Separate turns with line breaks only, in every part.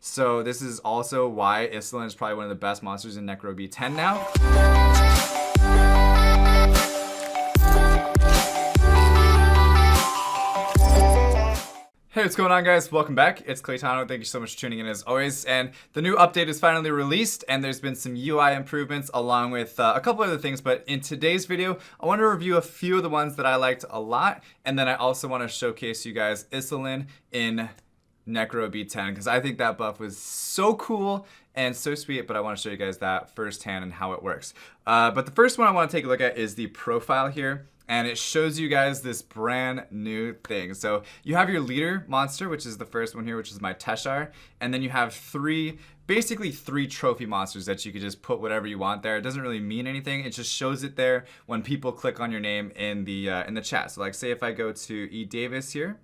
So this is also why ISILLEN is probably one of the best monsters in Necro B10 now. Hey, what's going on, guys? Welcome back. It's Claytano. Thank you so much for tuning in as always. And the new update is finally released, and there's been some UI improvements along with a couple other things. But in today's video, I want to review a few of the ones that I liked a lot, and then I also want to showcase you guys ISILLEN in Necro B10 because I think that buff was so cool and so sweet, but I want to show you guys that firsthand and how it works. But the first one I want to take a look at is the profile here. And it shows you guys this brand new thing. So you have your leader monster, which is the first one here, which is my Teshar. And then you have basically three trophy monsters that you could just put whatever you want there. It doesn't really mean anything. It just shows it there when people click on your name in the chat. So like say if I go to E. Davis here,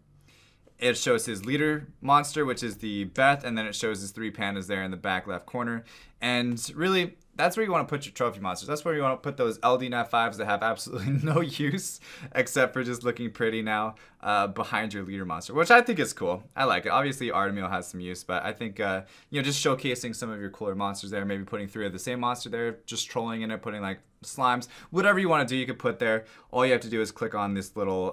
it shows his leader monster, which is the Beth, and then it shows his three pandas there in the back left corner. And really, that's where you want to put your trophy monsters. That's where you want to put those LD Nat 5s that have absolutely no use except for just looking pretty now behind your leader monster, which I think is cool. I like it. Obviously, Artemis has some use, but I think just showcasing some of your cooler monsters there, maybe putting three of the same monster there, just trolling in it, putting like slimes, whatever you want to do, you could put there. All you have to do is click on this little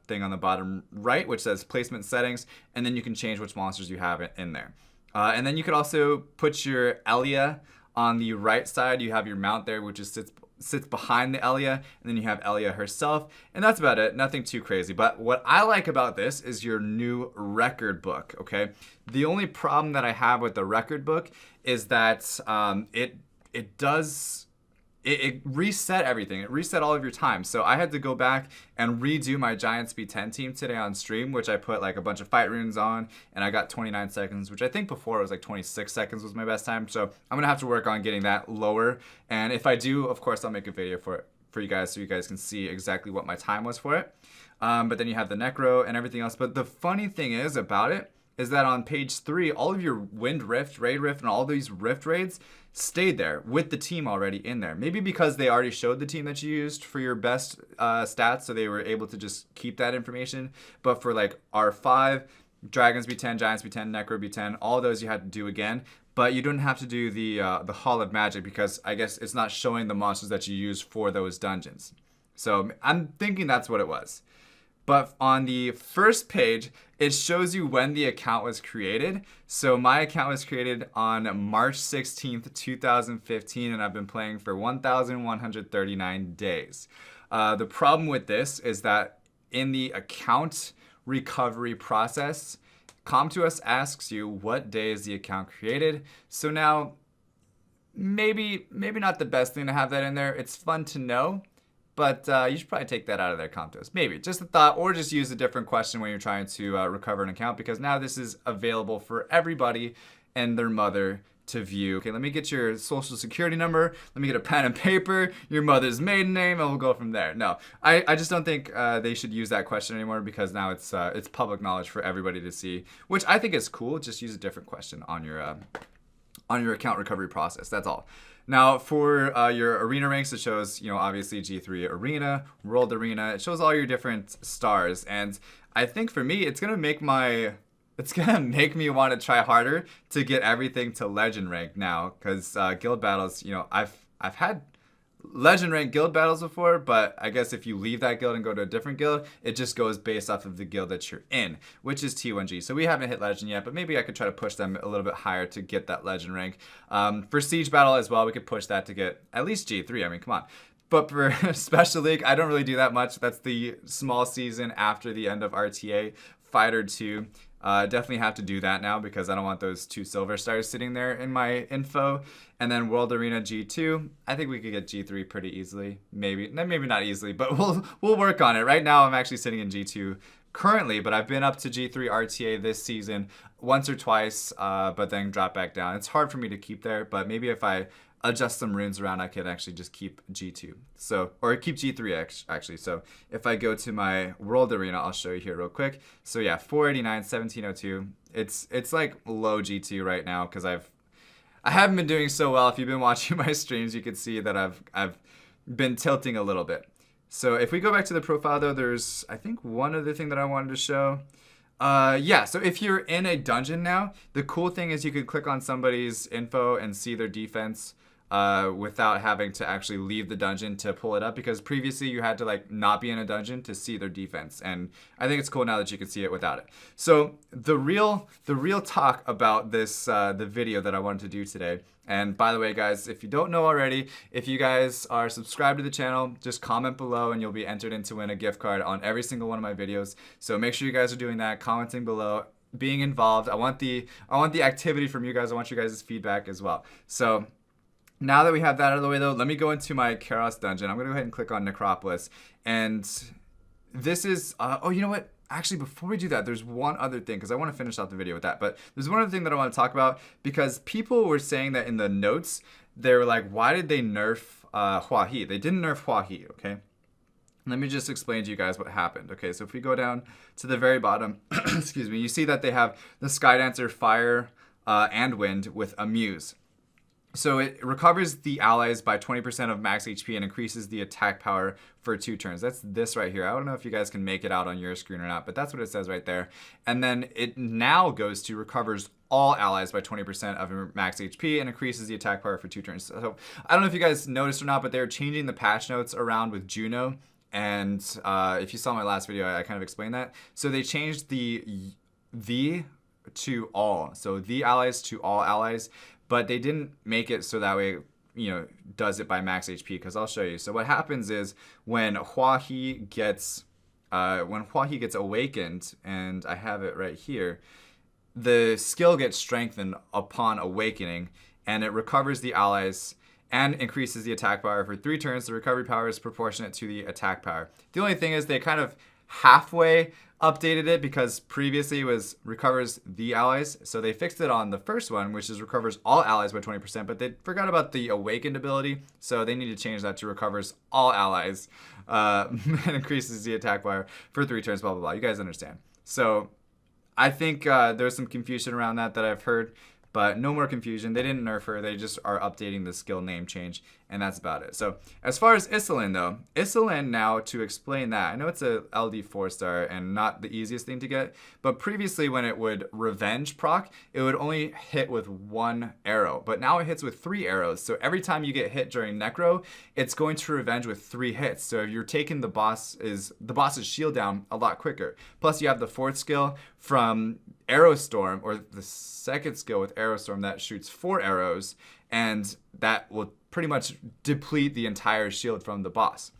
thing on the bottom right, which says placement settings, and then you can change which monsters you have in there. And then you could also put your Elia on the right side. You have your mount there, which is sits behind the Elia, and then you have Elia herself, and that's about it. Nothing too crazy. But what I like about this is your new record book. Okay, the only problem that I have with the record book is that it reset everything. It reset all of your time. So I had to go back and redo my Giants B10 team today on stream, which I put like a bunch of fight runes on, and I got 29 seconds, which I think before it was like 26 seconds was my best time. So I'm gonna have to work on getting that lower. And if I do, of course, I'll make a video for you guys so you guys can see exactly what my time was for it. But then you have the Necro and everything else. But the funny thing is about it is that on page 3, all of your Wind Rift, Raid Rift, and all these Rift raids stayed there with the team already in there. Maybe because they already showed the team that you used for your best stats, so they were able to just keep that information. But for like R5, Dragons B10, Giants B10, Necro B10, all those you had to do again. But you don't have to do the Hall of Magic because I guess it's not showing the monsters that you use for those dungeons. So I'm thinking that's what it was. But on the first page, it shows you when the account was created. So my account was created on March 16th, 2015, and I've been playing for 1,139 days. The problem with this is that in the account recovery process, COM2US asks you what day is the account created. So now, maybe not the best thing to have that in there. It's fun to know. But you should probably take that out of there, COM2US. Maybe, just a thought, or just use a different question when you're trying to recover an account, because now this is available for everybody and their mother to view. Okay, let me get your social security number, let me get a pen and paper, your mother's maiden name, and we'll go from there. No, I just don't think they should use that question anymore because now it's public knowledge for everybody to see, which I think is cool. Just use a different question on your account recovery process, that's all. Now for your arena ranks, it shows, obviously G3 Arena, World Arena. It shows all your different stars, and I think for me, it's gonna make me want to try harder to get everything to Legend rank now, because guild battles, I've had Legend rank guild battles before, but I guess if you leave that guild and go to a different guild, it just goes based off of the guild that you're in, which is T1G. So we haven't hit Legend yet, but maybe I could try to push them a little bit higher to get that Legend rank. For Siege Battle as well, we could push that to get at least G3. I mean, come on. But for Special League, I don't really do that much. That's the small season after the end of RTA. Fighter 2. Definitely have to do that now because I don't want those 2 silver stars sitting there in my info. And then World Arena G2, I think we could get G3 pretty easily. Maybe not easily, but we'll work on it. Right now I'm actually sitting in G2 currently, but I've been up to G3 RTA this season once or twice, but then drop back down. It's hard for me to keep there, but maybe if I adjust some runes around, I could actually just keep G2. Or keep G3 actually. So if I go to my World Arena, I'll show you here real quick. So yeah, 489, 1702. It's like low G2 right now because I haven't been doing so well. If you've been watching my streams, you can see that I've been tilting a little bit. So if we go back to the profile though, there's I think one other thing that I wanted to show. Yeah, so if you're in a dungeon now, the cool thing is you could click on somebody's info and see their defense without having to actually leave the dungeon to pull it up, because previously you had to like not be in a dungeon to see their defense, and I think it's cool now that you can see it without it. So the real talk about this the video that I wanted to do today. And by the way, guys, if you don't know already, if you guys are subscribed to the channel, just comment below and you'll be entered in to win a gift card on every single one of my videos. So make sure you guys are doing that, commenting below, being involved. I want the activity from you guys. I want you guys' feedback as well. So now that we have that out of the way, though, let me go into my Karos dungeon. I'm going to go ahead and click on Necropolis. And this is... oh, you know what? Actually, before we do that, there's one other thing, because I want to finish out the video with that. But there's one other thing that I want to talk about, because people were saying that in the notes, they were like, why did they nerf Hua He? They didn't nerf Hua He, okay? Let me just explain to you guys what happened. Okay, so if we go down to the very bottom, excuse me, you see that they have the Skydancer Fire and Wind with Amuse. So it recovers the allies by 20% of max HP and increases the attack power for 2 turns. That's this right here. I don't know if you guys can make it out on your screen or not, but that's what it says right there. And then it now goes to recovers all allies by 20% of max HP and increases the attack power for 2 turns. So I don't know if you guys noticed or not, but they're changing the patch notes around with Juno. And if you saw my last video, I kind of explained that. So they changed the to all. So the allies to all allies. But they didn't make it so that way, you know, does it by max HP, because I'll show you. So what happens is when Hua He gets awakened, and I have it right here, the skill gets strengthened upon awakening, and it recovers the allies and increases the attack power for 3 turns. The recovery power is proportionate to the attack power. The only thing is they kind of halfway updated it, because previously it was recovers the allies. So they fixed it on the first one, which is recovers all allies by 20%, but they forgot about the awakened ability. So they need to change that to recovers all allies and increases the attack power for 3 turns, blah, blah, blah. You guys understand. So I think there's some confusion around that I've heard, but no more confusion. They didn't nerf her. They just are updating the skill name change, and that's about it. So as far as ISILLEN, though, ISILLEN now, to explain that, I know it's a LD 4-star and not the easiest thing to get, but previously when it would revenge proc, it would only hit with 1 arrow, but now it hits with 3 arrows. So every time you get hit during Necro, it's going to revenge with 3 hits. So you're taking the boss's shield down a lot quicker. Plus you have the 4th skill from Arrow Storm, or the 2nd skill with Arrow Storm that shoots 4 arrows, and that will pretty much deplete the entire shield from the boss.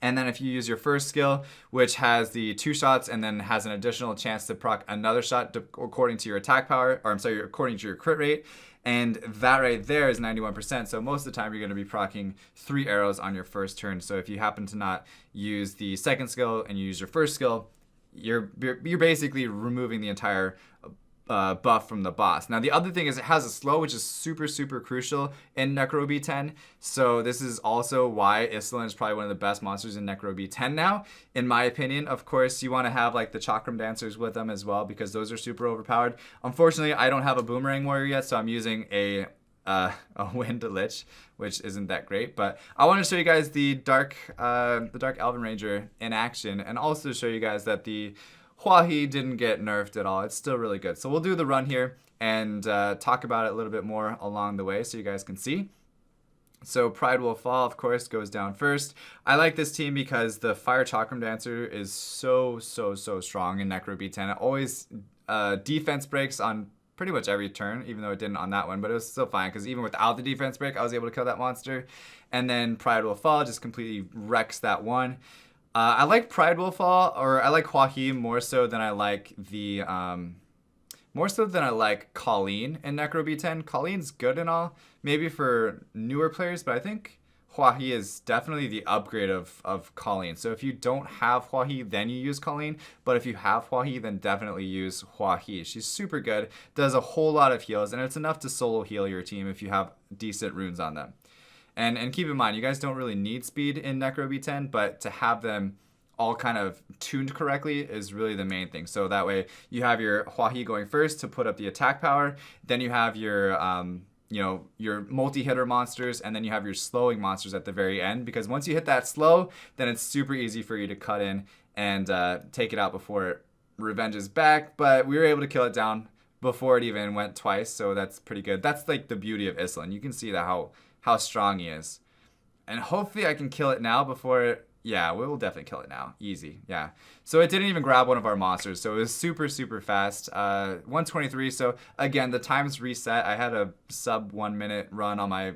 And then if you use your 1st skill, which has the 2 shots and then has an additional chance to proc another shot according to your attack power, or I'm sorry, according to your crit rate, and that right there is 91%. So most of the time you're going to be proccing 3 arrows on your 1st turn. So if you happen to not use the 2nd skill and you use your 1st skill, you're basically removing the entire buff from the boss. Now the other thing is it has a slow, which is super, super crucial in Necro B10. So this is also why ISILLEN is probably one of the best monsters in Necro B10 now, in my opinion. Of course, you want to have like the Chakram Dancers with them as well, because those are super overpowered. Unfortunately, I don't have a Boomerang Warrior yet, so I'm using a Wind Lich, which isn't that great. But I want to show you guys the Dark Elven Ranger in action, and also show you guys that the Hua He didn't get nerfed at all. It's still really good. So we'll do the run here and talk about it a little bit more along the way so you guys can see. So Pride Will Fall, of course, goes down first. I like this team because the Fire Chakram Dancer is so strong in Necro B10. It always defense breaks on pretty much every turn, even though it didn't on that one, but it was still fine, because even without the defense break, I was able to kill that monster. And then Pride Will Fall just completely wrecks that one. I like Pride Will Fall, or I like Hua He more so than I like the Colleen in Necro B10. Colleen's good and all, maybe for newer players, but I think Hua He is definitely the upgrade of Colleen. So if you don't have Hua He, then you use Colleen. But if you have Hua He, then definitely use Hua He. She's super good, does a whole lot of heals, and it's enough to solo heal your team if you have decent runes on them. And keep in mind, you guys don't really need speed in Necro B10, but to have them all kind of tuned correctly is really the main thing. So that way you have your Hua He going first to put up the attack power, then you have your your multi-hitter monsters, and then you have your slowing monsters at the very end, because once you hit that slow, then it's super easy for you to cut in and take it out before Revenge is back, but we were able to kill it down before it even went twice, so that's pretty good. That's like the beauty of ISILLEN. You can see that how strong he is. And hopefully I can kill it now before it... Yeah, we will definitely kill it now. Easy, yeah. So it didn't even grab one of our monsters, so it was super, super fast. 123, so again, the times reset. I had a sub 1 minute run on my,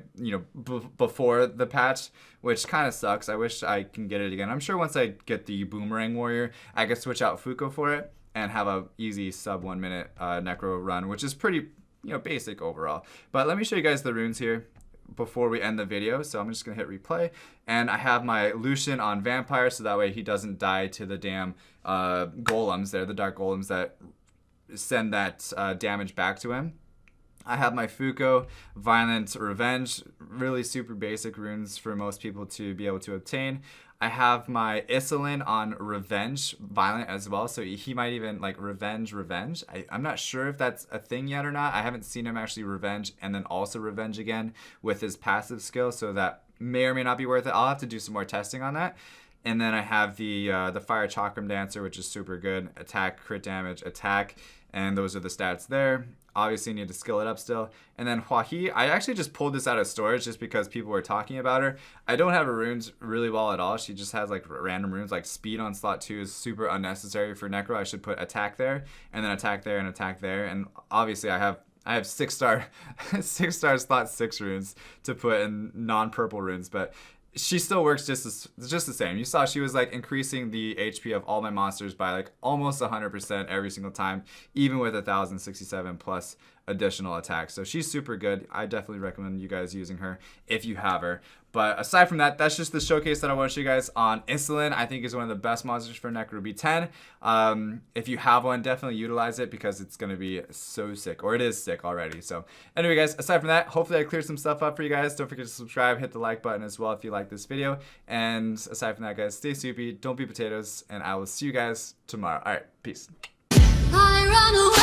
before the patch, which kind of sucks. I wish I can get it again. I'm sure once I get the Boomerang Warrior, I can switch out Fuko for it and have a easy sub 1 minute Necro run, which is pretty, basic overall. But let me show you guys the runes here before we end the video. So I'm just gonna hit replay, and I have my Lucian on Vampire, so that way he doesn't die to the damn golems there, the dark golems that send that damage back to him. I have my Fuko, Violent Revenge, really super basic runes for most people to be able to obtain. I have my ISILLEN on Revenge, Violent as well, so he might even like Revenge. I'm not sure if that's a thing yet or not. I haven't seen him actually Revenge and then also Revenge again with his passive skill, so that may or may not be worth it. I'll have to do some more testing on that. And then I have the Fire Chakram Dancer, which is super good. Attack, crit damage, attack, and those are the stats there. Obviously need to skill it up still. And then Hua He, I actually just pulled this out of storage just because people were talking about her. I don't have her runes really well at all. She just has like random runes, like speed on slot 2 is super unnecessary for Necro. I should put attack there, and then attack there, and attack there. And obviously I have 6-star 6-star slot 6 runes to put in non-purple runes, but she still works just the same. You saw she was like increasing the HP of all my monsters by like almost 100% every single time, even with 1067 plus additional attacks. So she's super good. I definitely recommend you guys using her if you have her. But aside from that, that's just the showcase that I want to show you guys on ISILLEN. I think is one of the best monsters for Necro 10. If you have one, definitely utilize it because it's going to be so sick, or it is sick already. So anyway, guys, aside from that, hopefully I cleared some stuff up for you guys. Don't forget to subscribe, hit the like button as well if you like this video. And aside from that, guys, stay soupy, don't be potatoes, and I will see you guys tomorrow. All right, peace. I run away.